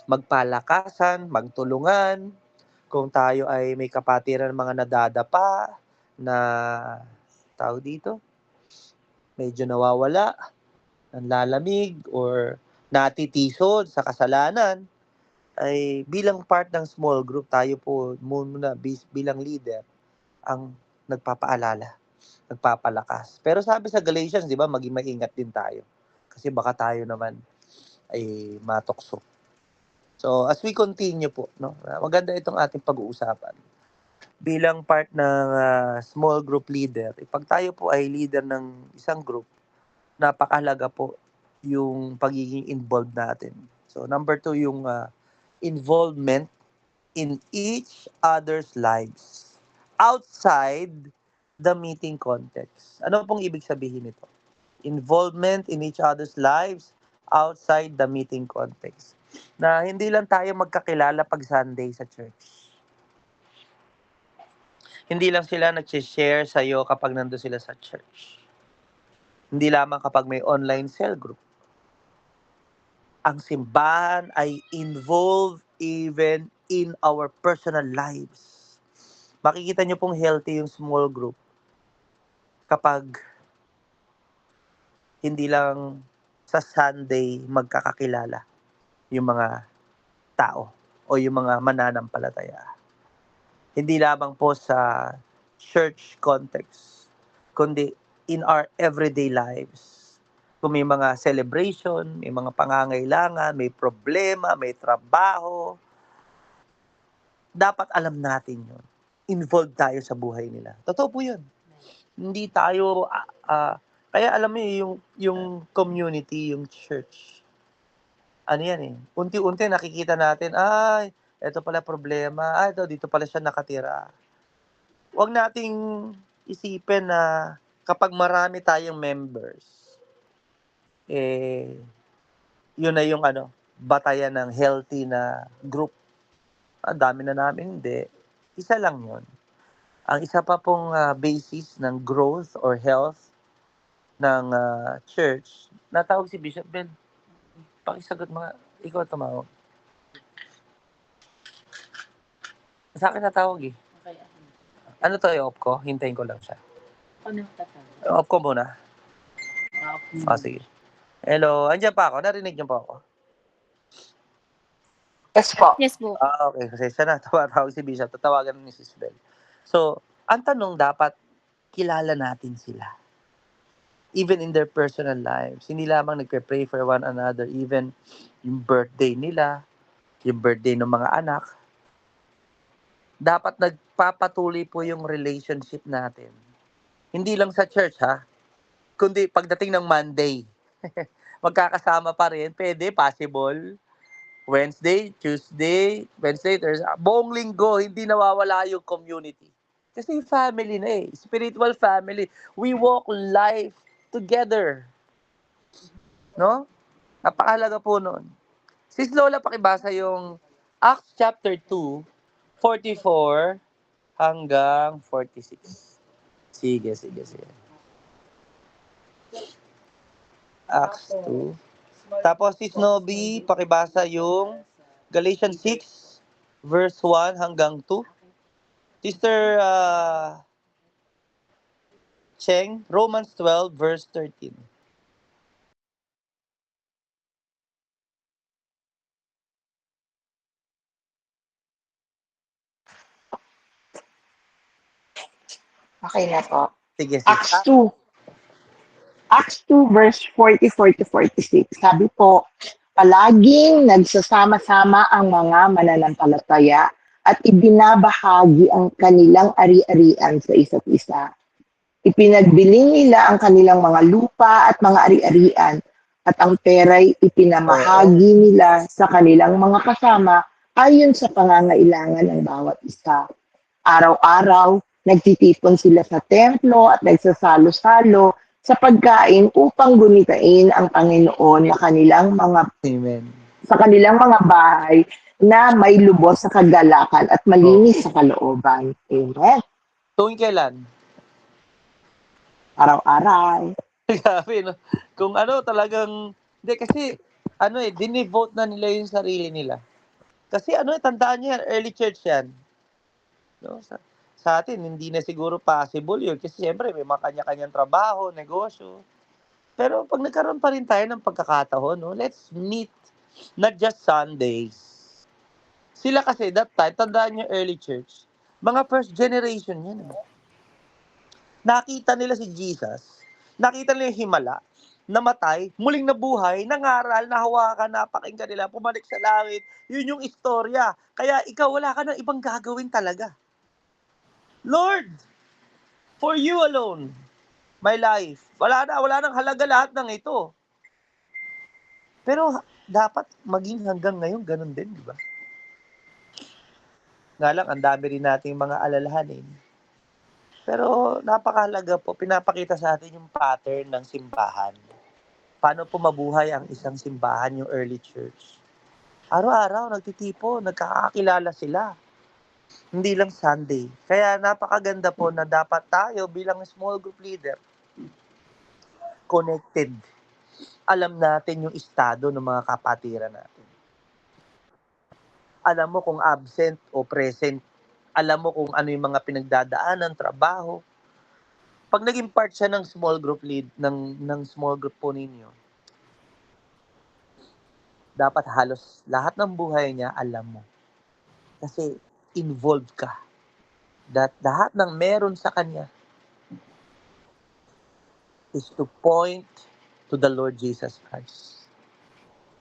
magpalakasan, magtulungan. Kung tayo ay may kapatiran mga nadadapa na tawag dito, medyo nawawala, nanlalamig, or natitisod sa kasalanan, ay bilang part ng small group, tayo po muna bilang leader ang nagpapaalala, nagpapalakas. Pero sabi sa Galatians, di ba, maging maingat din tayo. Kasi baka tayo naman ay matukso. So, as we continue po, no, maganda itong ating pag-uusapan. Bilang part ng small group leader, pag tayo po ay leader ng isang group, napakahalaga po yung pagiging involved natin. So, number 2, yung involvement in each other's lives outside the meeting context. Ano pong ibig sabihin nito? Involvement in each other's lives outside the meeting context. Na hindi lang tayo magkakilala pag Sunday sa church. Hindi lang sila nag-share sa'yo kapag nandun sila sa church. Hindi lamang kapag may online cell group. Ang simbahan ay involved even in our personal lives. Makikita nyo pong healthy yung small group kapag hindi lang sa Sunday magkakakilala yung mga tao o yung mga mananampalataya. Hindi lamang po sa church context, kundi in our everyday lives. Kung may mga celebration, may mga pangangailangan, may problema, may trabaho, dapat alam natin yun. Involved tayo sa buhay nila. Totoo po yun. Hindi tayo, kaya alam mo yung community, yung church, ano yan eh, unti-unti nakikita natin, ay, ito pala problema, ay, dito pala siya nakatira. Huwag nating isipin na kapag marami tayong members, yun na yung batayan ng healthy na group. Ang dami na namin, hindi. Isa lang yun. Ang isa pa pong basis ng growth or health ng church, natawag si Bishop Ben, pakisagot mga, ikaw tumawag. Sa akin natawag eh. Ano to, i-off ko? Hintayin ko lang siya. Ano tatawag? Off ko muna. Sige. Hello, andyan pa ako. Narinig niyo pa ako? Yes po. Yes po. Okay. Kasi siya na, tawag si Bishop. Tatawagan ni Sis Bel. So, ang tanong, dapat kilala natin sila. Even in their personal lives. Hindi lamang nagpe-pray for one another. Even yung birthday nila, yung birthday ng mga anak. Dapat nagpapatuloy po yung relationship natin. Hindi lang sa church, ha? Kundi pagdating ng Monday. Magkakasama pa rin. Pwede, possible. Wednesday, Tuesday, Wednesday, Thursday. Buong linggo, hindi nawawala yung community. Kasi family na eh. Spiritual family. We walk life together. No? Napakahalaga po nun. Sis Lola, pakibasa yung Acts chapter 2, 44 hanggang 46. Sige. Acts 2. Tapos si Snobby, pakibasa yung Galatians 6, verse 1 hanggang 2. Sister Cheng, Romans 12, verse 13. Okay na po. Sige, Acts 2. Acts 2 verse 44 to 46. Sabi po, palaging nagsasama-sama ang mga mananampalataya at ibinabahagi ang kanilang ari-arian sa isa't isa. Ipinagbiling nila ang kanilang mga lupa at mga ari-arian at ang pera'y ipinamahagi nila sa kanilang mga kasama ayon sa pangangailangan ng bawat isa. Araw-araw, nagtitipon sila sa templo at nagsasalo-salo sa pagkain upang gunitain ang Panginoon na kanilang mga Amen. sa kanilang mga bahay na may lubos sa kagalakan at malinis sa kalooban. Amen. Tuwing kailan? Araw-araw. Grabe, no? Kung talagang, hindi kasi, dinivote na nila yung sarili nila. Kasi tandaan niyo yan, early church yan. No? Sa atin, hindi na siguro possible yun. Kasi siyempre, may mga kanya-kanyang trabaho, negosyo. Pero pag nagkaroon pa rin tayo ng pagkakataon, no, let's meet, not just Sundays. Sila kasi, that time, tandaan niyo early church, mga first generation yan. Nakita nila si Jesus, nakita nila yung himala, namatay, muling nabuhay, nangaral, nahawakan, napakinggan nila, pumalik sa langit. Yun yung istorya. Kaya ikaw, wala ka ng ibang gagawin talaga. Lord, for you alone, my life. Wala nang halaga lahat ng ito. Pero dapat maging hanggang ngayon, ganun din, di ba? Nga lang, ang dami rin nating mga alalahanin. Pero napakahalaga po, pinapakita sa atin yung pattern ng simbahan. Paano po mabuhay ang isang simbahan, yung early church. Araw-araw, nagtitipon, nagkakakilala sila. Hindi lang Sunday. Kaya napakaganda po na dapat tayo bilang small group leader, connected. Alam natin yung estado ng mga kapatiran natin. Alam mo kung absent o present. Alam mo kung ano yung mga pinagdadaanan, trabaho. Pag naging part siya ng small group lead, ng small group po ninyo, dapat halos lahat ng buhay niya alam mo. Kasi involved ka. Lahat ng meron sa kanya is to point to the Lord Jesus Christ.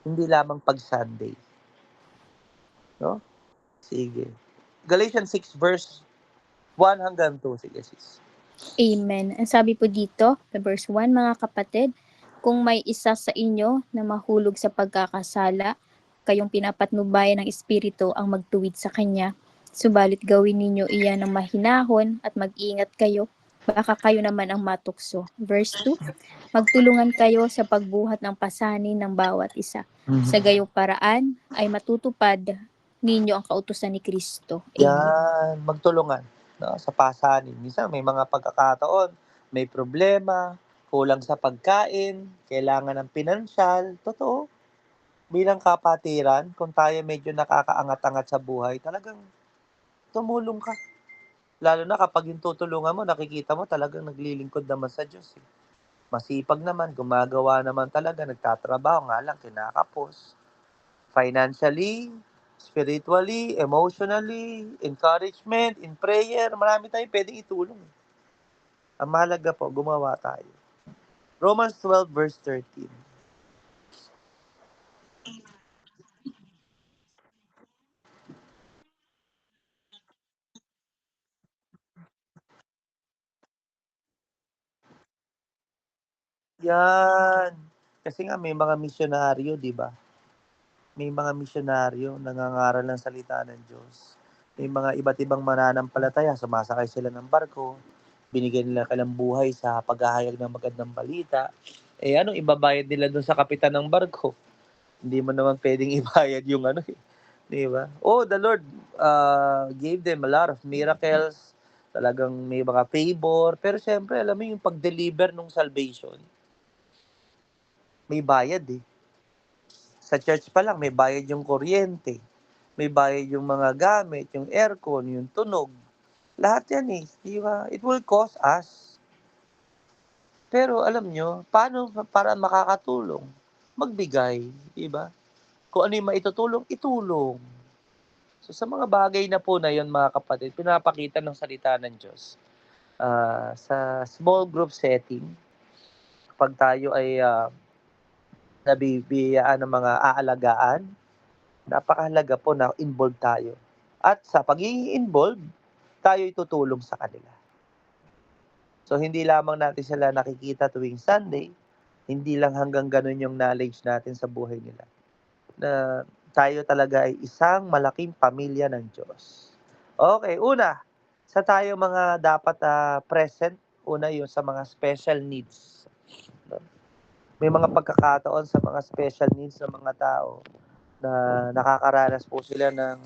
Hindi lamang pag Sunday. No? Sige. Galatians 6 verse 1 hanggang 2. Sige, sis. Amen. Ang sabi po dito, verse 1, mga kapatid, kung may isa sa inyo na mahulog sa pagkakasala, kayong pinapatnubayan ng Espiritu ang magtuwid sa kanya. Subalit gawin ninyo iyan ng mahinahon at mag-ingat kayo, baka kayo naman ang matukso. Verse 2, magtulungan kayo sa pagbuhat ng pasanin ng bawat isa. Sa gayong paraan ay matutupad ninyo ang kautusan ni Kristo. Amen. Yan, magtulungan, no, sa pasanin. Minsan may mga pagkakataon, may problema, kulang sa pagkain, kailangan ng pinansyal. Totoo. Bilang kapatiran, kung tayo medyo nakakaangat-angat sa buhay, talagang tumulong ka. Lalo na kapag yung tutulungan mo, nakikita mo talagang naglilingkod naman sa Diyos. Eh. Masipag naman, gumagawa naman talaga, nagtatrabaho, nga lang, kinakapos. Financially, spiritually, emotionally, encouragement, in prayer, marami tayong pwedeng itulong. Ang mahalaga po, gumawa tayo. Romans 12 verse 13. Yan. Kasi nga may mga misyonaryo, di ba? May mga misyonaryo nangangaral ng salita ng Diyos. May mga iba't ibang mananampalataya, sumasakay sila ng barko, binigyan nila kailang buhay sa paghahayag ng magandang balita. Anong ibabayad nila doon sa kapitan ng barko? Hindi mo naman pwedeng ibayad yung di ba? Oh, the Lord gave them a lot of miracles. Talagang may mga favor. Pero syempre, alam mo yung pag-deliver ng salvation, may bayad eh. Sa church pa lang, may bayad yung kuryente. May bayad yung mga gamit, yung aircon, yung tunog. Lahat yan eh. Di ba? It will cost us. Pero alam nyo, paano para makakatulong? Magbigay. Di ba? Kung ano yung maitutulong, itulong. So sa mga bagay na po na yun, mga kapatid, pinapakita ng salita ng Diyos. Sa small group setting, pag tayo ay nabibiyaan ng mga aalagaan, napakahalaga po na involved tayo. At sa pagiging involved, tayo tutulong sa kanila. So hindi lamang natin sila nakikita tuwing Sunday, hindi lang hanggang ganun yung knowledge natin sa buhay nila. Na tayo talaga ay isang malaking pamilya ng Diyos. Okay, una, sa tayo mga dapat present, una yung sa mga special needs. May mga pagkakataon sa mga special needs ng mga tao na nakakaranas po sila ng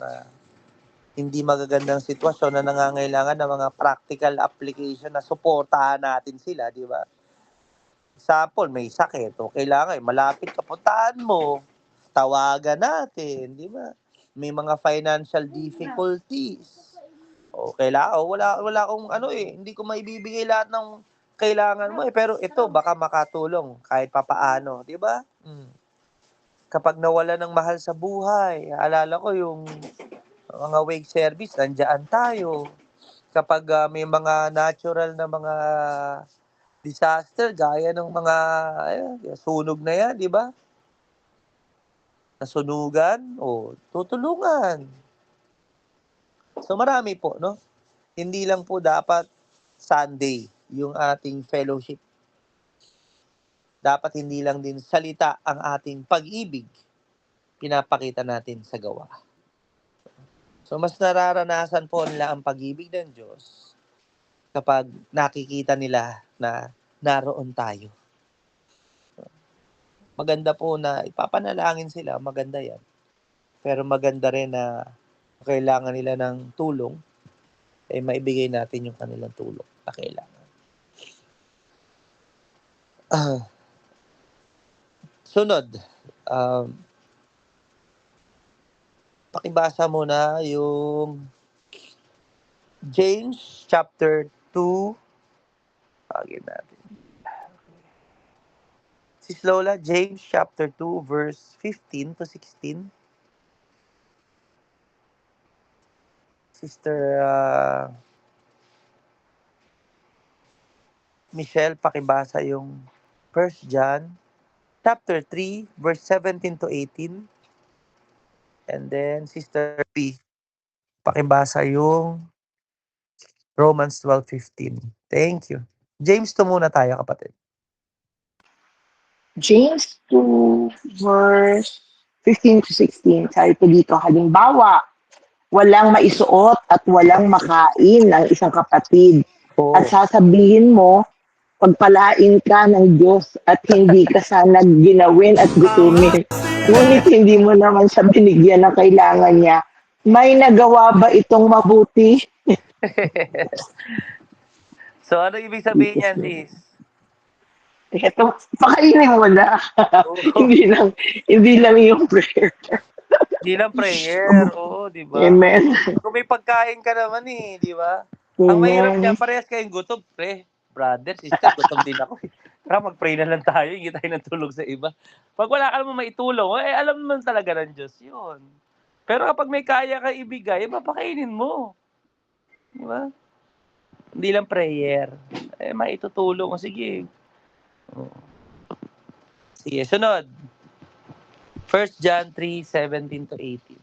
hindi magagandang sitwasyon na nangangailangan ng mga practical application na suportahan natin sila, di ba? Example, may sakit o kailangan malapit ka, puntahan mo, tawagan natin, di ba? may mga financial difficulties. O kailangan wala akong hindi ko maibibigay lahat ng kailangan mo pero ito baka makatulong kahit papaano, 'di ba? Kapag nawala ng mahal sa buhay, alala ko yung mga wake service, nandiyan tayo. Kapag may mga natural na mga disaster gaya ng mga sunog na 'yan, 'di ba? Nasunugan, tutulungan. So marami po, no? Hindi lang po dapat Sunday yung ating fellowship. Dapat hindi lang din salita ang ating pag-ibig, pinapakita natin sa gawa. So mas nararanasan po nila ang pag-ibig ng Diyos kapag nakikita nila na naroon tayo. Maganda po na ipapanalangin sila, maganda yan. Pero maganda rin na kailangan nila ng tulong, maibigay natin yung kanilang tulong na kailangan. Sunod, pakibasa muna yung James chapter 2. Pagin natin. Sis Lola, James chapter 2 verse 15 to 16. Sister Michelle, pakibasa yung 1 John chapter 3 verse 17 to 18. And then Sister B, pakibasa yung Romans 12:15. Thank you. James, to muna tayo, kapatid. James 2, verse 15 to 16. Sabi po dito, halimbawa, walang maisuot at walang makain ng isang kapatid. At sasabihin mo, pagpalain ka ng Diyos at hindi ka sana ginawin at gutumin. Ngunit hindi mo naman siya binigyan ng kailangan niya. May nagawa ba itong mabuti? So, ano ibig sabihin niyan, sis? Ito, pakainin mo na. hindi lang yung prayer. Hindi lang prayer, di ba? Amen. Kung may pagkain ka naman di ba? Amen. Ang mahirap niya, parehas kayong gutom, pre. Brother, sister, gutom din ako. Tara, mag-pray na lang tayo, hindi tayo ng tulog sa iba. Pag wala ka naman maitulong, alam naman talaga ng Diyos yun. Pero kapag may kaya ka ibigay, mapakainin mo. Di ba? Hindi lang prayer. Maitutulong. Sige. Sige, sunod. 1 John 3:17 to 18.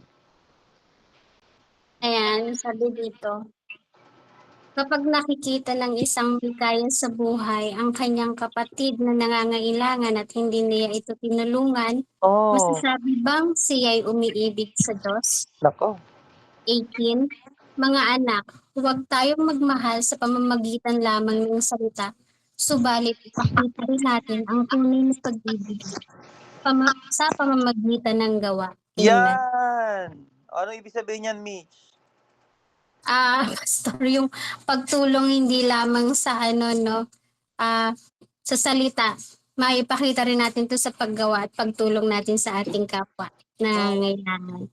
Ayan, sabi dito, kapag nakikita ng isang bigaya sa buhay ang kanyang kapatid na nangangailangan at hindi niya ito tinulungan, masasabi bang siya'y umiibig sa Diyos? Nako. 18. Mga anak, huwag tayong magmahal sa pamamagitan lamang ng salita, subalit ipakita rin natin ang tunay na pag-ibig sa pamamagitan ng gawa. Amen. Yan! Ano ibig sabihin yan, Mitch? Pastor, yung pagtulong hindi lamang sa sa salita, maipakita rin natin to sa paggawa at pagtulong natin sa ating kapwa na ngailangan.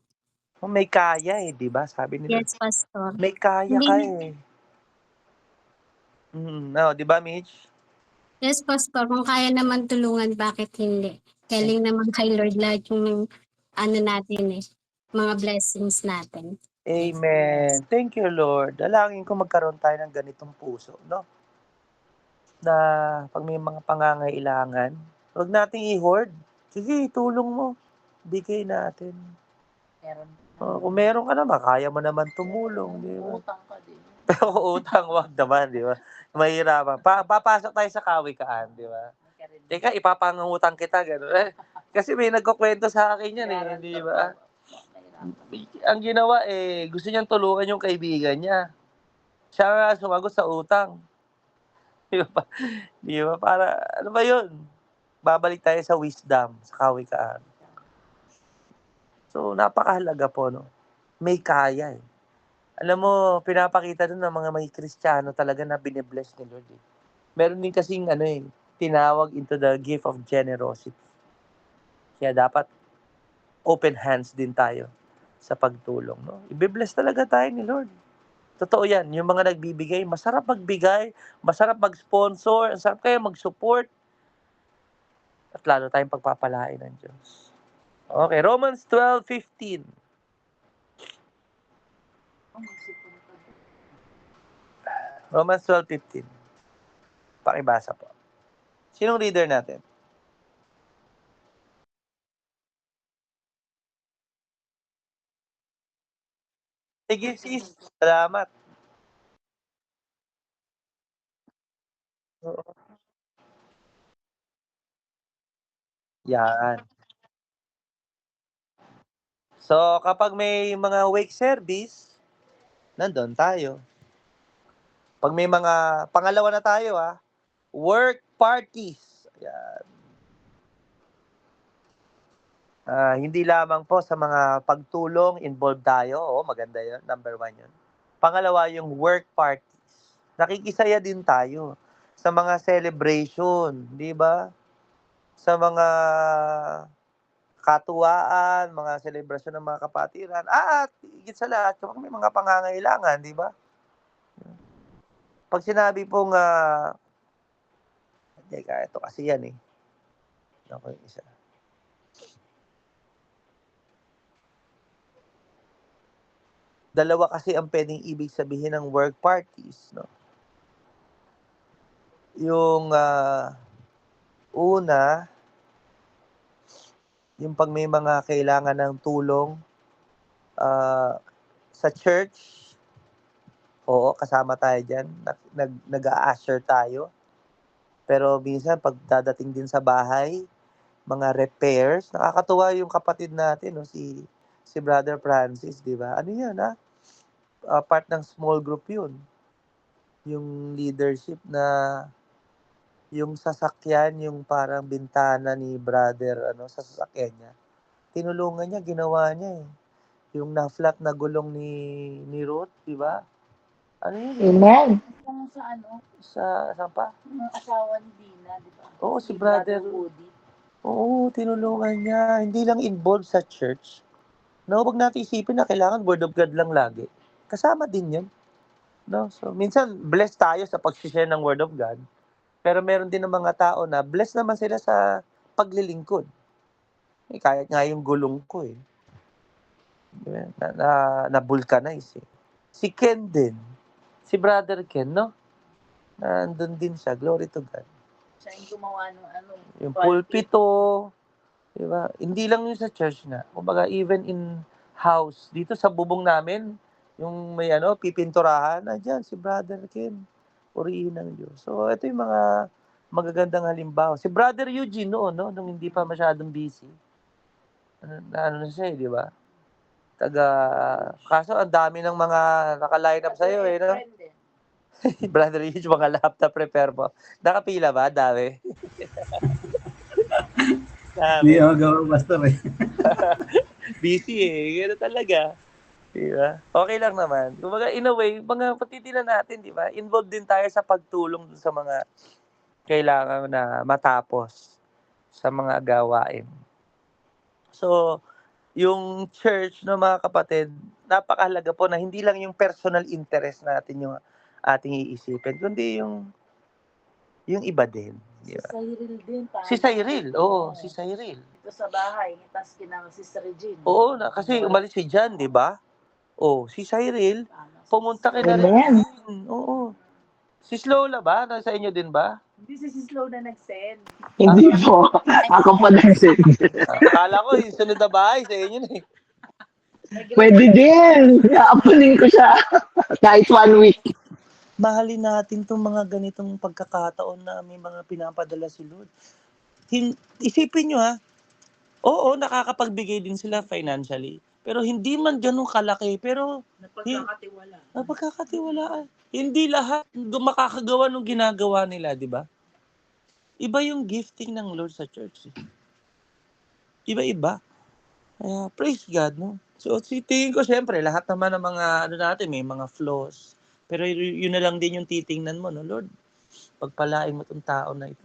May kaya di ba? Sabi nila. Yes, Pastor. May kaya ka di ba, Mitch? Yes, Pastor. Kung kaya naman tulungan, bakit hindi? Galing naman kay Lord lahat yung natin mga blessings natin. Amen. Thank you, Lord. Dalangin ko magkaroon tayo ng ganitong puso, no? Na pag may mga pangangailangan, huwag nating i-hoard. Sige, tulong mo. Bigay natin. Kung meron ka naman, kaya mo naman tumulong, di ba? Utang ka din. Utang, wag naman, di ba? Mahirapan. Papasok tayo sa kawikaan, di ba? Teka, ipapangutang kita, gano'n. Kasi may nagkukwento sa akin yan, di ba? Ang ginawa gusto niyang tulungan yung kaibigan niya. Siya nga sumagot sa utang. Di ba? Di ba? Para, ano ba yun? Babalik tayo sa wisdom, sa kawikaan. So, napakahalaga po, no? May kaya Alam mo, pinapakita dun ng mga may Kristiyano talaga na binibless ni Lord. Meron din kasing, tinawag into the gift of generosity. Kaya dapat open hands din tayo sa pagtulong, no? Ibe-bless talaga tayo ni Lord. Totoo yan, yung mga nagbibigay, masarap magbigay, masarap mag-sponsor, ang sarap kayo mag-support, at lalo tayong pagpapalain ng Diyos. Okay, Romans 12:15. Romans 12:15. Pakibasa po. Sinong reader natin? Sige, sis. Salamat. Oo. Yan. So, kapag may mga wake service, nandun tayo. Pag may mga, pangalawa na tayo work parties. Ayan. Hindi lamang po sa mga pagtulong, involved tayo. Oo, maganda yun. Number 1 yun. Pangalawa, yung work parties. Nakikisaya din tayo sa mga celebration, di ba? Sa mga katuwaan, mga celebration ng mga kapatiran. At higit sa lahat, kapag may mga pangangailangan, di ba? Pag sinabi pong, teka, ito kasi yan eh. Ako yung isa. Dalawa kasi ang pwedeng ibig sabihin ng work parties, no? Yung una, yung pag may mga kailangan ng tulong sa church, oo, kasama tayo dyan. Nag-a-usher tayo. Pero minsan, pag dadating din sa bahay, mga repairs, nakakatuwa yung kapatid natin, no? Si Brother Francis, di ba? Ano yan, part ng small group yun. Yung leadership na yung sasakyan, yung parang bintana ni brother, sa sasakyan niya. Tinulungan niya, ginawa niya eh. Yung na-flat na gulong ni Ruth, di ba? Ano yun? Amen. Saan pa? Yung asawa ni Dina, di ba? Oo, si brother Woody. Oo, tinulungan niya. Hindi lang involved sa church. No, wag natin isipin na kailangan word of God lang lagi. Kasama din yun. No? So, minsan, blessed tayo sa pag-share ng word of God. Pero meron din ng mga tao na blessed naman sila sa paglilingkod. Kahit nga yung gulong ko na-vulcanize Si Ken din. Si Brother Ken, no? Nandun din siya. Glory to God. Siya yung gumawa ng Yung pulpito, di ba? Hindi lang yun sa church na. Kumbaga, even in house, dito sa bubong namin, yung may pipinturahan, dyan, si Brother Ken. Purihin ng Diyos. So, ito yung mga magagandang halimbawa. Si Brother Eugene noon, no? Nung hindi pa masyadong busy. Ano na siya, di ba? Kaso ang dami ng mga naka-line up sa'yo, no? Brother Eugene, mga laptop prepare mo. Nakapila ba? Dami. Hindi ako gawa, pastor eh. Busy Gano'n talaga. Diba? Okay lang naman. Kumbaga, in a way, mga patitilan natin, di ba? Involved din tayo sa pagtulong sa mga kailangan na matapos sa mga gawain. So, yung church, no, mga kapatid, napakahalaga po na hindi lang yung personal interest natin yung ating iisipin, kundi yung iba din. Diba? Si Cyril din. Si Cyril, oo, si Cyril. Ito sa bahay, tapos kinang si Regine. Oo, kasi umalis si John, di ba? Si Cyril, pumunta kay Amen. Regine. Oo. Si Lola ba? Nasa inyo din ba? Hindi si Slow na nag-send. Hindi po. Ako pa nag-send. Akala ko yung sunod na bahay sa inyo na eh. Pwede din. Naapunin ko siya. Kahit 1 week. Mahalin natin itong mga ganitong pagkakataon na may mga pinapadala si Lord. Isipin nyo oo, nakakapagbigay din sila financially. Pero hindi man ganun kalaki. Pero napagkakatiwalaan. Hindi lahat makakagawa ng ginagawa nila, di ba? Iba yung gifting ng Lord sa church. Iba-iba. Kaya, praise God, no? So, tingin ko, syempre, lahat naman ng mga, natin, may mga flaws. Pero yun na lang din yung titingnan mo, no? Lord, pagpalain mo tong tao na ito.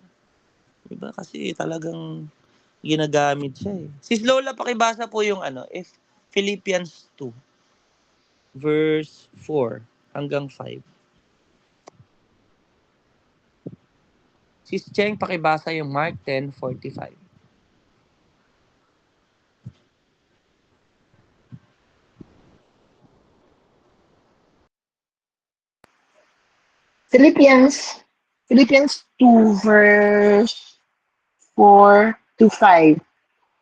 Diba? Kasi talagang ginagamit siya eh. Sis Lola, pakibasa po yung if Philippians 2, verse 4 hanggang 5. Sis Cheng, pakibasa yung Mark 10:45. Philippians 2 verse 4 to 5.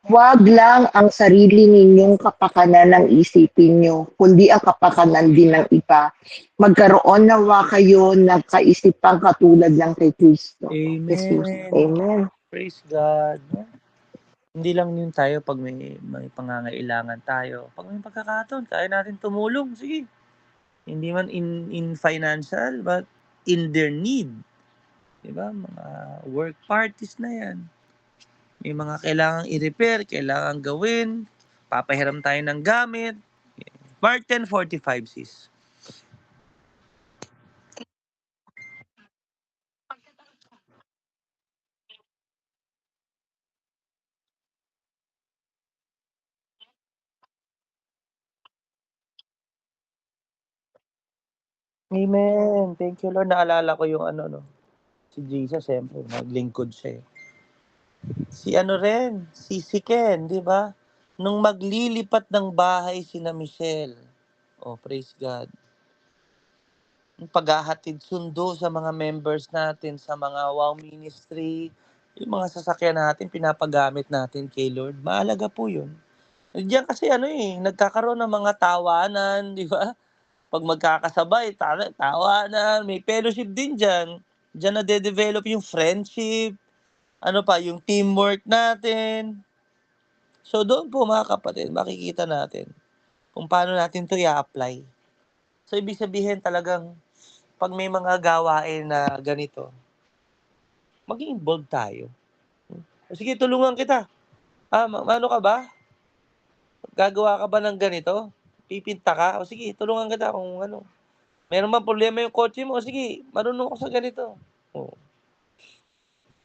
Huwag lang ang sarili ninyong kapakanan ang isipin nyo, kundi ang kapakanan din ng iba. Magkaroon nawa kayo ng kaisipang katulad ng kay Kristo. Jesus. Amen. Amen. Praise God. No? Hindi lang yun tayo pag may pangangailangan tayo. Pag may pagkakataon, kaya natin tumulong. Sige. Hindi man in financial, but in their need. Diba? Mga work parties na yan. May mga kailangang i-repair, kailangang gawin, papahiram tayo ng gamit. Mark 10:45, sis. Amen. Thank you, Lord. Naalala ko yung si Jesus, siyempre, naglingkod siya. Si si Ken, di ba? Nung maglilipat ng bahay sina Michelle. Oh, praise God. Yung paghahatid sundo sa mga members natin, sa mga Wow Ministry, yung mga sasakyan natin, pinapagamit natin kay Lord. Mahalaga po yun. Diyan kasi nagkakaroon ng mga tawanan, di ba? Pag magkakasabay, tawanan, may fellowship din dyan. Diyan na-develop yung friendship, yung teamwork natin. So doon po mga kapatid, makikita natin kung paano natin to i-apply. So ibig sabihin talagang pag may mga gawain na ganito, maging involved tayo. Sige, tulungan kita. Ano ka ba? Gagawa ka ba ng ganito? Pipinta ka? O sige, tulungan kita kung ano. Meron man problema yung kotse mo? O sige, marunong ako sa ganito. O.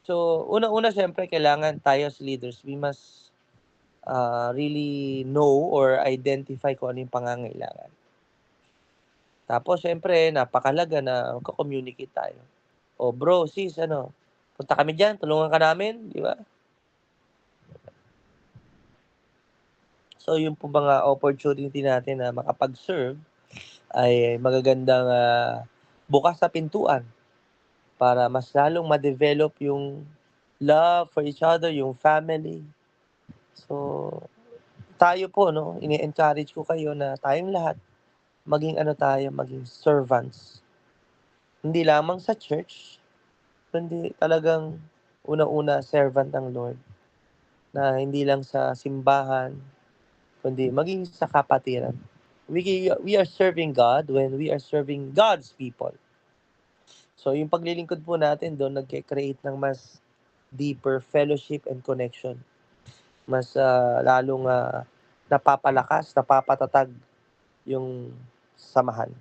So, una-una siyempre, kailangan tayo as leaders, we must really know or identify kung ano yung pangangailangan. Tapos, siyempre, napakalaga na magka-communicate tayo. O bro, sis, punta kami dyan, tulungan ka namin, di ba? So, yung po mga opportunity natin na makapag-serve ay magagandang bukas sa pintuan para mas lalong ma-develop yung love for each other, yung family. So, tayo po, ini-encourage ko kayo na tayong lahat maging maging servants. Hindi lamang sa church, kundi talagang una-una servant ng Lord. Na hindi lang sa simbahan, kundi maging sa kapatiran. We are serving God when we are serving God's people. So, yung paglilingkod po natin doon, nagke-create ng mas deeper fellowship and connection. Mas lalong napapalakas, napapatatag yung samahan.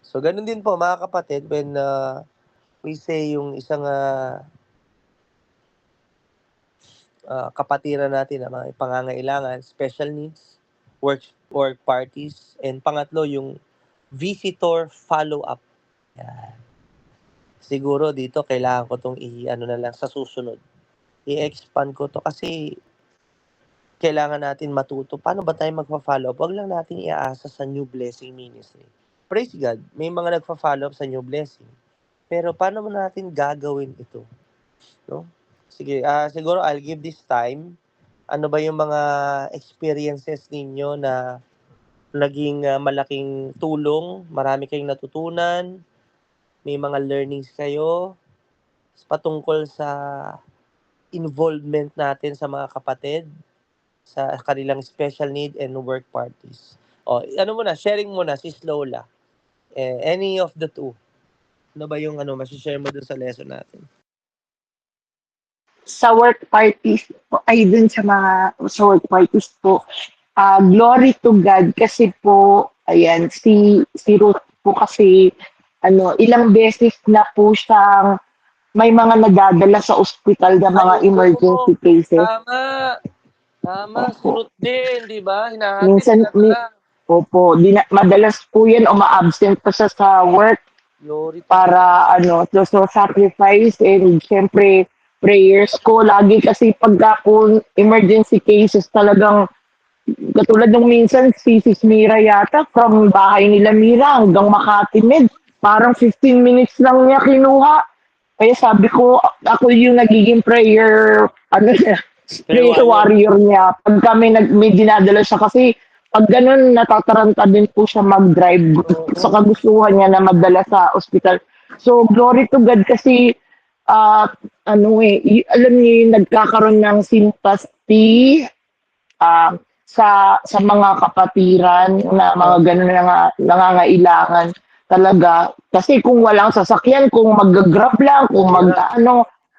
So, ganun din po mga kapatid, when we say yung isang kapatiran natin na mga pangangailangan, special needs, work parties, and pangatlo yung visitor follow-up. Yan. Siguro dito kailangan ko itong na lang sa susunod. I-expand ko to kasi kailangan natin matuto. Paano ba tayo magpa-follow up? Huwag lang natin iaasa sa New Blessing Ministry. Praise God, may mga nagpa-follow up sa New Blessing. Pero paano mo natin gagawin ito? No? Sige, siguro I'll give this time. Ano ba yung mga experiences ninyo na naging malaking tulong? Marami kayong natutunan? May mga learnings kayo patungkol sa involvement natin sa mga kapatid sa kanilang special need and work parties. Sharing mo na, Sis Lola. Any of the two. Ano ba yung masishare mo dun sa lesson natin? Sa work parties po, sa work parties po, glory to God kasi po, ayan, si Ruth po kasi, ilang beses na po siyang may mga nadadala sa ospital na mga emergency cases. Tama. Tama, Opo. surot din, di ba? Hinahatid Minsan, pinadala. opo, madalas po yan o ma-absent pa siya sa work Glory to God. para so sacrifice and syempre prayers ko lagi kasi pagka po emergency cases talagang katulad nung minsan si Sis Mira yata from bahay nila Mira hanggang Makati Med parang 15 minutes lang niya kinuha kaya sabi ko ako yung nagiging prayer prayer warrior niya pag kami may dinadala siya kasi pag ganun natataranta din po siya mag-drive sa Oo. kagustuhan niya na madala sa ospital. So glory to God kasi alam niyo yung nagkakaroon ng sympathy sa mga kapatiran na mga ganun na nangangailangan talaga. Kasi kung walang sasakyan, kung mag-grab lang, kung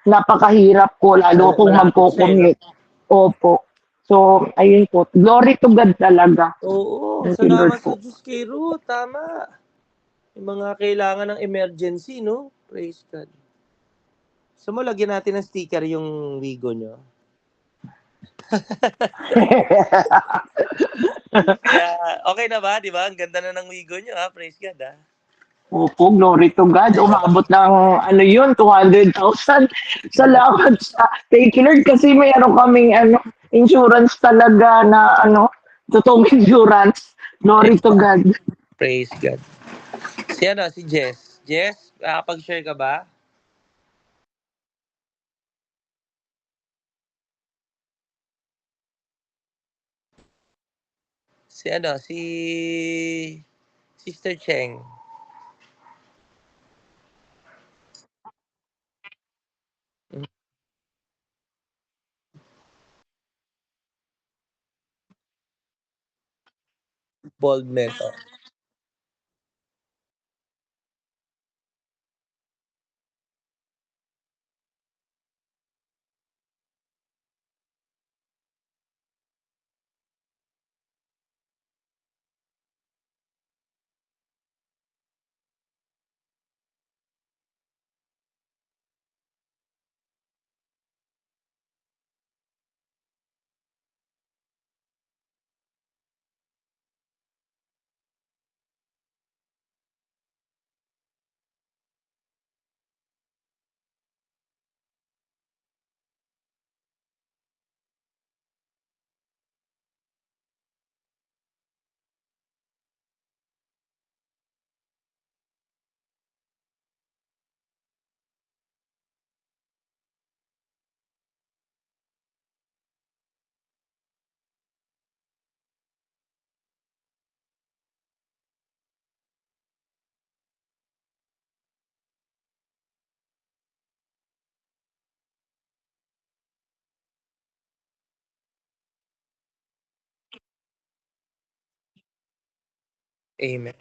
napakahirap po, lalo kung Malapit siya, no? magko-commute. Opo. So, ayun po. Glory to God talaga. Oo, Thank you, Lord salamat sa po. Diyos kay Ruth. Tama. Yung mga kailangan ng emergency, no? Praise God. So, mo, lagyan natin ng sticker yung wigo nyo. Kaya, okay na ba? Di ba? Ang ganda na ng wigo nyo, ha? Praise God, ha? Opo, glory to God. Umabot ng 200,000. Salamat sa thank you Lord kasi mayroon kaming insurance talaga na totoong insurance. Glory to God. Praise God. Si Jess. Jess, nakapag-share ka ba? Si Sister Cheng. Boldness. Oh. Amen.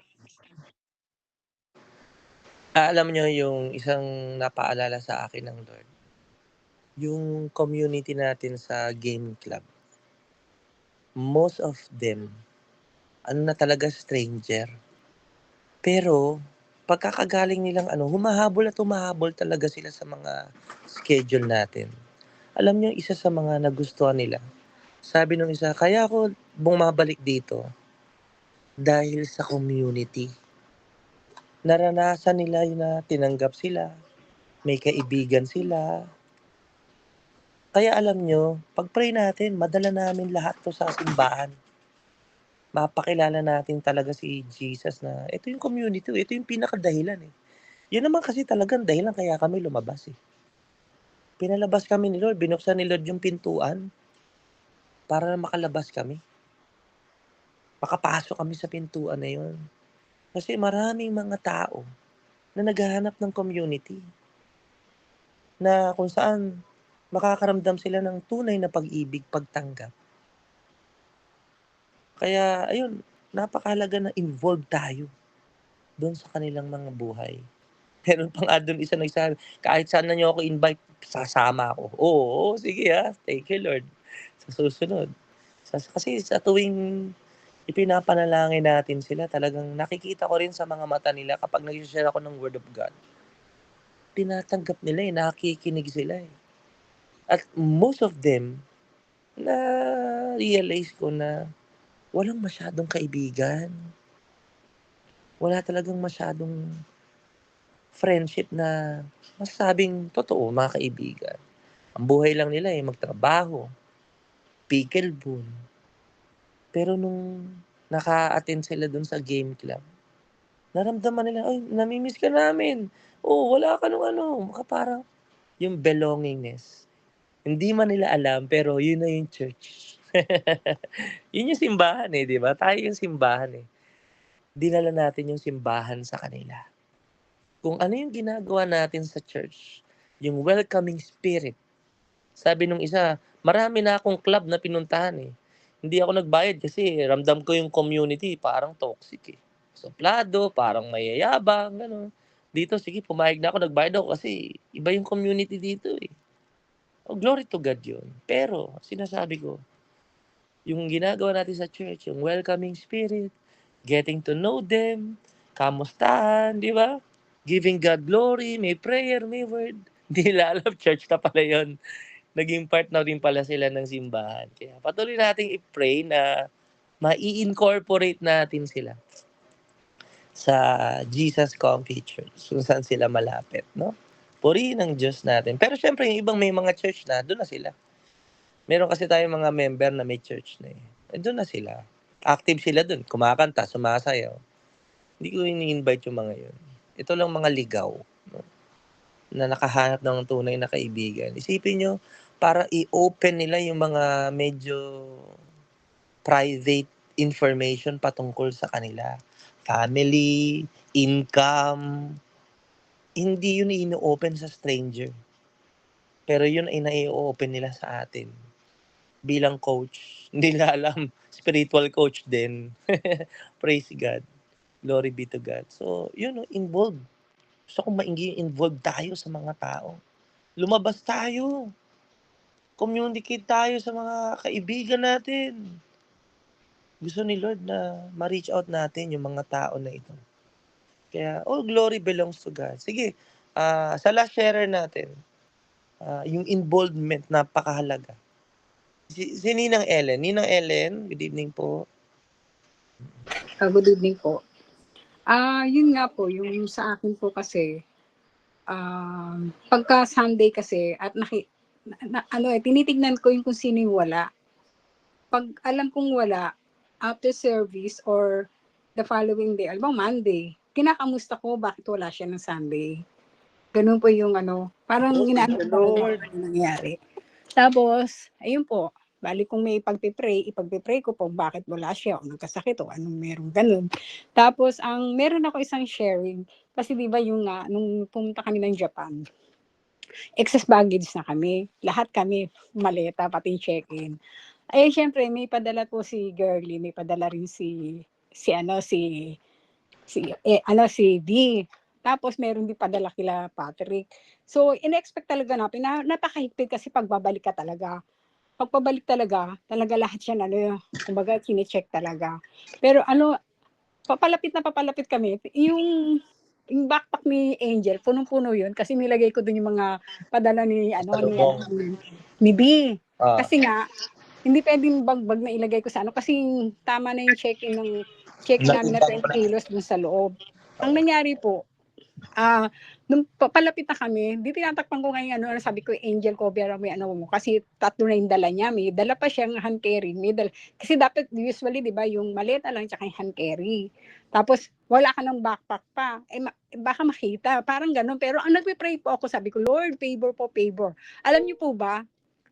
Alam nyo yung isang napaalala sa akin ng Lord. Yung community natin sa game club. Most of them, na talaga stranger. Pero, pagkakagaling nilang humahabol at humahabol talaga sila sa mga schedule natin. Alam nyo, isa sa mga nagustuhan nila, sabi nung isa, kaya ako bumabalik dito dahil sa community. Naranasan nila yun na tinanggap sila, may kaibigan sila. Kaya alam nyo, pag-pray natin, madala namin lahat to sa simbahan. Mapakilala natin talaga si Jesus na ito yung community, ito yung pinakadahilan eh. Yun naman kasi talagang dahilan kaya kami lumabas eh. Pinalabas kami ni Lord, binuksan ni Lord yung pintuan para makalabas kami. Makapasok kami sa pintuan na yun. Kasi maraming mga tao na naghahanap ng community na kung saan makakaramdam sila ng tunay na pag-ibig, pagtanggap. Kaya ayun, napakahalaga na involved tayo doon sa kanilang mga buhay. Meron pa nga doon isa nagsabi, kahit saan na niyo ako invite, sasama ako. Oo, sige thank you Lord. Sa susunod. Kasi sa tuwing ipinapanalangin natin sila, talagang nakikita ko rin sa mga mata nila kapag nag-share ako ng Word of God. Tinatanggap nila nakikinig sila At most of them, na-realize ko na walang masyadong kaibigan. Wala talagang masyadong friendship na masasabing totoo, mga kaibigan. Ang buhay lang nila magtrabaho, pickleball. Pero nung naka-attend sila dun sa game club, naramdaman nila, ay, namimiss ka namin. Oh, wala ka nung maka parang yung belongingness. Hindi man nila alam, pero yun na yung church. Yun yung simbahan di ba? Tayo yung simbahan Dinala natin yung simbahan sa kanila. Kung ano yung ginagawa natin sa church, yung welcoming spirit. Sabi nung isa, marami na akong club na pinuntahan Hindi ako nagbayad kasi ramdam ko yung community parang toxic Suplado, parang mayayabang, gano'n. Dito, sige, pumayag na ako, nagbayad ako kasi iba yung community dito Oh, glory to God yun. Pero, sinasabi ko, yung ginagawa natin sa church, yung welcoming spirit, getting to know them, kamustahan, di ba? Giving God glory, may prayer, may word. Hindi nila alam, church na pala yun. Naging part na rin pala sila ng simbahan. Kaya patuloy nating i-pray na ma-incorporate natin sila sa Jesus Comfy Church, kung saan sila malapit, no? Purihin ng Diyos natin. Pero syempre, yung ibang may mga church na, doon na sila. Meron kasi tayong mga member na may church na doon na sila. Active sila doon. Kumakanta, sumasayaw. Hindi ko ini-invite yung mga yun. Ito lang mga ligaw. No? Na nakahanap ng tunay na kaibigan. Isipin nyo, para i-open nila yung mga medyo private information patungkol sa kanila. Family, income. Hindi yun ino-open sa stranger. Pero yun ay nai-open nila sa atin. Bilang coach. Hindi nila alam. Spiritual coach din. Praise God. Glory be to God. So, yun, involved. Gusto kong involved tayo sa mga tao. Lumabas tayo. Communicate tayo sa mga kaibigan natin. Gusto ni Lord na ma-reach out natin yung mga tao na ito. Kaya, all glory belongs to God. Sige, sa last sharer natin, yung involvement, napakahalaga. Si Ninang Ellen. Ninang Ellen, good evening po. Good evening po. Yun nga po, yung sa akin po kasi, pagka Sunday kasi, at tinitignan ko yung kung sino yung wala. Pag alam kong wala, after service or the following day, alam Monday, kinakamusta ko bakit wala siya ng Sunday. Ganun po yung parang inaano ko nangyayari. Tapos, ayun po, bali kung may ipagpipray ko po bakit wala siya o nagkasakit o anong meron ganun. Tapos, meron ako isang sharing, kasi di ba yung nung pumunta kami ng Japan, excess baggage na kami. Lahat kami, maleta, pati check-in. Eh, syempre, may padala po si Girlie, may padala rin si V. Tapos meron din padala kila Patrick. So, in-expect talaga natin na napakahigpit kasi pagbabalik ka talaga. Pagpabalik talaga lahat yan, kumbaga, kine-check talaga. Pero papalapit kami. Yung backpack ni Angel, punong-puno yun kasi nilagay ko dun yung mga padala ni B. Kasi nga, hindi pwedeng bag na ilagay ko sa kasi tama na yung check-in namin na 20 kilos dun sa loob. Ang nangyari po, nung papalapit na kami, di tinatakpan ko ngayon sabi ko, Angel, cover mo kasi 3 na yung dala niya, may dala pa siyang hand carry, kasi dapat usually, di ba, yung maleta lang tsaka yung hand carry. Tapos, wala ka ng backpack pa, baka makita, parang ganun. Pero ang nagpe-pray po ako, sabi ko, Lord, favor. Alam niyo po ba,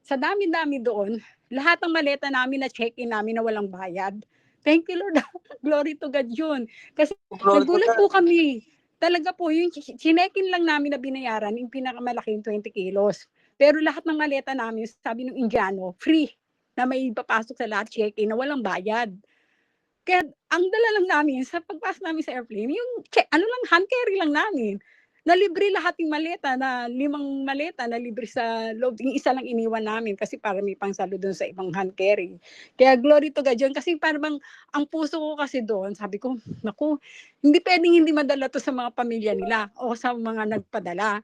sa dami-dami doon, lahat ng maleta namin na check-in namin na walang bayad. Thank you, Lord. Glory to God yun. Kasi nagulat po kami. Talaga po, yung chinekin lang namin na binayaran, yung pinakamalaki yung 20 kilos. Pero lahat ng maleta namin, sabi ng Indiano, free, na may papasok sa lahat check-in na walang bayad. Kaya ang dala lang namin, sa pagpasok namin sa airplane, yung hand carry lang namin. Na libre lahat yung maleta, na 5 maleta na libre sa loob. Yung isa lang iniwan namin kasi para may pangsalo doon sa ibang hand carry. Kaya glory to God yun. Kasi parang ang puso ko kasi doon, sabi ko, naku, hindi pwedeng hindi madala to sa mga pamilya nila o sa mga nagpadala.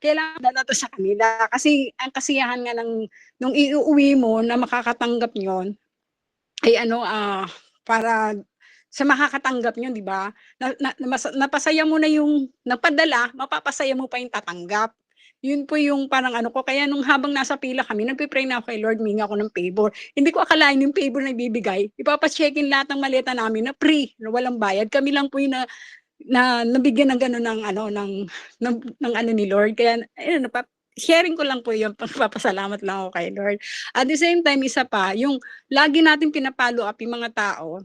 kailangan dala to sa kanila. Kasi ang kasiyahan nga nung iuwi mo na makakatanggap yon ay para sa makakatanggap nyo, di ba? Napasaya mo na yung nagpadala, mapapasaya mo pa yung tatanggap. Yun po yung parang ko. Kaya nung habang nasa pila kami, nagpipray na ako kay Lord, minga ako ng favor. Hindi ko akalain yung favor na ibibigay. Ipapacheckin lahat ng maleta namin na free, na walang bayad. Kami lang po yung na nabigyan ng gano'n ng ni Lord. Kaya, sharing ko lang po yung pagpapasalamat lang ako kay Lord. At the same time, isa pa, yung lagi natin pinapalo up yung mga tao,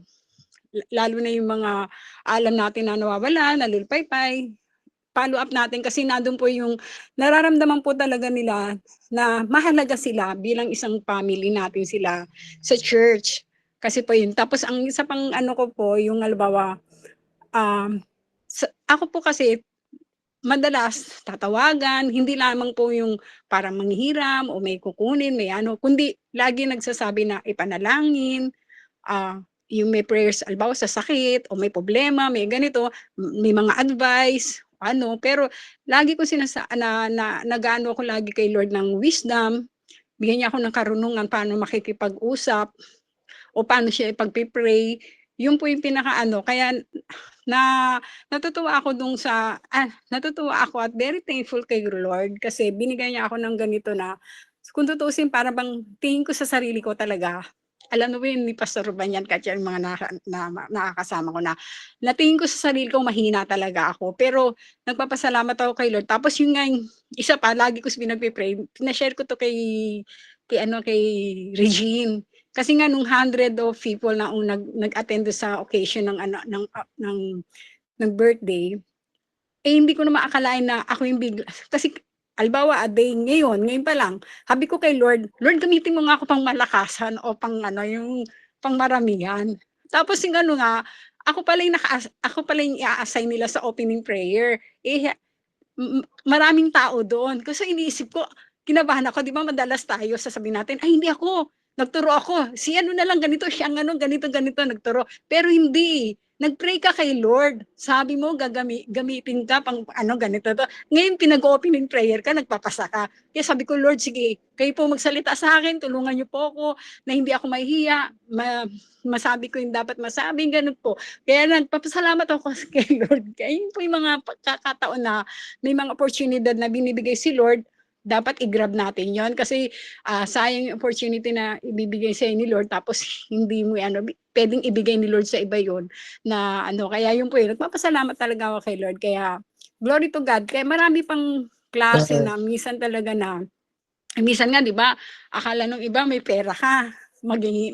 lalo na yung mga alam natin na nawawala, nalulpaypay, follow up natin kasi nandun po yung nararamdaman po talaga nila na mahalaga sila bilang isang family natin sila sa church. Kasi po yun. Tapos ang isa pang ko po, yung halimbawa, ako po kasi madalas tatawagan, hindi lamang po yung parang manghihiram o may kukunin, may kundi lagi nagsasabi na ipanalangin, yung may prayers albaw sa sakit o may problema, may ganito, may mga advice, pero lagi ko nag-aano ako lagi kay Lord ng wisdom, bigyan niya ako ng karunungan paano makikipag-usap o paano siya ipagpipray. Yun po yung kaya natutuwa ako at very thankful kay Lord kasi binigay niya ako ng ganito na kung tutusin para bang tingin ko sa sarili ko talaga. Alam mo ba yun ni Pastor Banyan at yung mga nakakasama ko na tingin ko sa sarili ko mahina talaga ako. Pero nagpapasalamat ako kay Lord. Tapos yung nga, isa pa, lagi ko pinagpipray, na-share ko to kay Regine. Kasi nga nung 100 of people na nag-attend sa occasion ng birthday, hindi ko na maakalain na ako yung bigla. Kasi albawa, ngayon pa lang, sabi ko kay Lord, gamitin mo nga ako pang malakasan o pang yung pang maramihan. Tapos yung nga, ako pala yung i-assign nila sa opening prayer. Maraming tao doon. Kasi iniisip ko, kinabahan ako, di ba madalas tayo sasabihin natin, ay hindi ako, nagturo ako. Si na lang ganito, siyang ganito, nagturo. Pero hindi. Nag-pray ka kay Lord. Sabi mo, gamitin ka pang ganito to. Ngayon, pinag-opening prayer ka, nagpapasa ka. Kaya sabi ko, Lord, sige, kayo po magsalita sa akin, tulungan niyo po ako, na hindi ako mahihiya, masabi ko yung dapat masabi, ganun po. Kaya nagpapasalamat ako kay Lord. Kaya yun po yung mga pagkakataon na may mga oportunidad na binibigay si Lord, dapat i-grab natin yon kasi sayang yung opportunity na ibibigay sa ni Lord tapos hindi mo pwedeng ibigay ni Lord sa iba yon na kaya yun po yun. Nagpapasalamat talaga ako kay Lord. Kaya glory to God. Kaya marami pang klase na minsan talaga na minsan nga 'di ba akala nung iba may pera ka,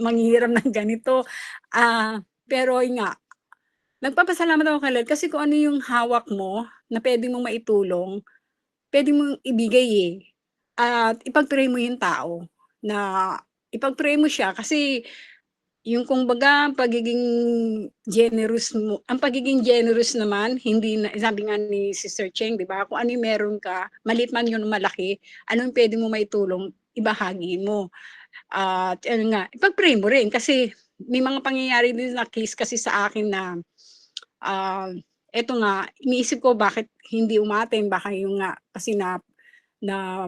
manghihiram ng ganito. Pero yun nga, nagpapasalamat ako kay Lord kasi kung ano yung hawak mo na pwede mong maitulong, pwede mong ibigay at ipag-pray mo yung tao na ipag-pray mo siya kasi yung kumbaga pagiging generous mo, ang pagiging generous naman, hindi na, sabi nga ni Sister Cheng, di ba? Kung ano yung meron ka, maliit man yun malaki, anong pwede mo maitulong, ibahagi mo. At nga, ipag-pray mo rin kasi may mga pangyayari din na case kasi sa akin na eto nga, iniisip ko bakit hindi umaten, baka yung nga kasi na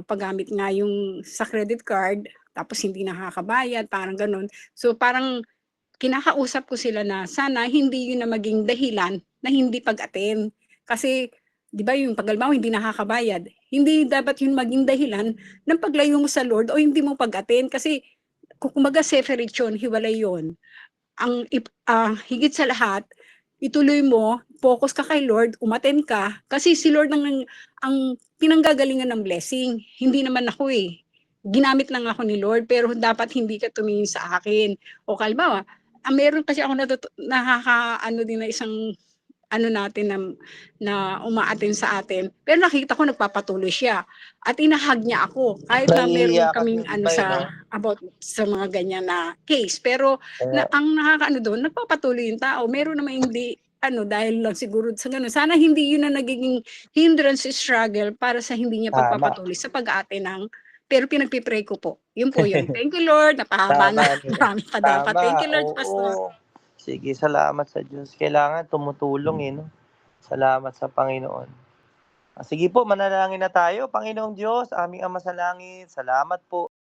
paggamit nga yung sa credit card, tapos hindi nakakabayad, parang ganun. So parang kinakausap ko sila na sana hindi yun na maging dahilan na hindi pag-attend. Kasi, di ba yung pag-almaw, hindi nakakabayad. Hindi dapat yun maging dahilan ng paglayo mo sa Lord o hindi mo pag-attend. Kasi, kumaga separate yun, hiwalay yun. Ang higit sa lahat, ituloy mo, focus ka kay Lord, umattend ka, kasi si Lord ang pinanggagalingan ng blessing. Hindi naman ako ginamit lang ako ni Lord, pero dapat hindi ka tumingin sa akin. O kalbawa, meron kasi ako din na isang natin na umaattend sa atin. Pero nakita ko nagpapatuloy siya. At inahag niya ako. Kahit na meron kaming about sa mga ganyan na case. Pero ang doon, nagpapatuloy yung tao. Meron naman hindi, dahil lang siguro sa ganun. Sana hindi yun na nagiging hindrance struggle para sa hindi niya pagpapatuloy sa pag-ate ng pero pinagpipray ko po. Yun po yun. Thank you, Lord. Napahaba na. Marami pa dapat. Thank you, Lord, Pastor. Sige, salamat sa Diyos. Kailangan tumutulong no? Salamat sa Panginoon. Sige po, manalangin na tayo. Panginoong Diyos, aming Ama sa langit, salamat po